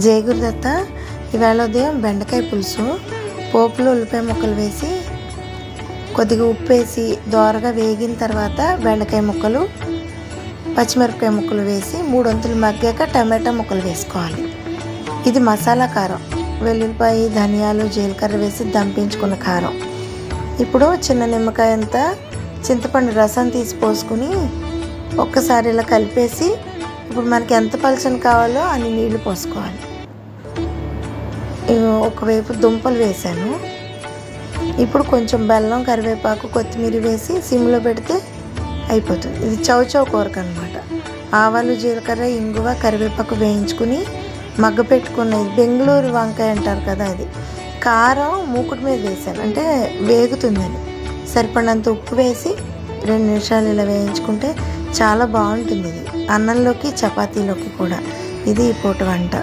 జై గురుదత్త. ఇవాళ ఉదయం బెండకాయ పులుసు, పోపులో ఉల్లిపాయ ముక్కలు వేసి కొద్దిగా ఉప్పు వేసి దోరగా వేగిన తర్వాత బెండకాయ ముక్కలు, పచ్చిమిరపకాయ ముక్కలు వేసి 3 వంతులు మగ్గాక టమాటా ముక్కలు వేసుకోవాలి. ఇది మసాలా కారం, వెల్లుల్లిపాయ, ధనియాలు, జీలకర్ర వేసి దంపించుకున్న కారం. ఇప్పుడు చిన్న నిమ్మకాయ అంత చింతపండు రసం తీసి పోసుకుని ఒక్కసారి ఇలా కలిపేసి ఇప్పుడు మనకి ఎంత పలచన కావాలో అన్ని నీళ్లు పోసుకోవాలి. ఒకవైపు దుంపలు వేసాను. ఇప్పుడు కొంచెం బెల్లం, కరివేపాకు, కొత్తిమీర వేసి సిమ్లో పెడితే అయిపోతుంది. ఇది చౌచౌ కూరకు అనమాట. ఆవాలు, జీలకర్ర, ఇంగువ, కరివేపాకు వేయించుకుని మగ్గ పెట్టుకున్నది బెంగళూరు వంకాయ అంటారు కదా, అది కారం మూకుడు మీద వేసాను, అంటే వేగుతుందని. సరిపడినంత ఉప్పు వేసి 2 నిమిషాలు ఇలా వేయించుకుంటే చాలా బాగుంటుంది. ఇది అన్నంలోకి, చపాతీలోకి కూడా ఇది ఈ పూట వంట.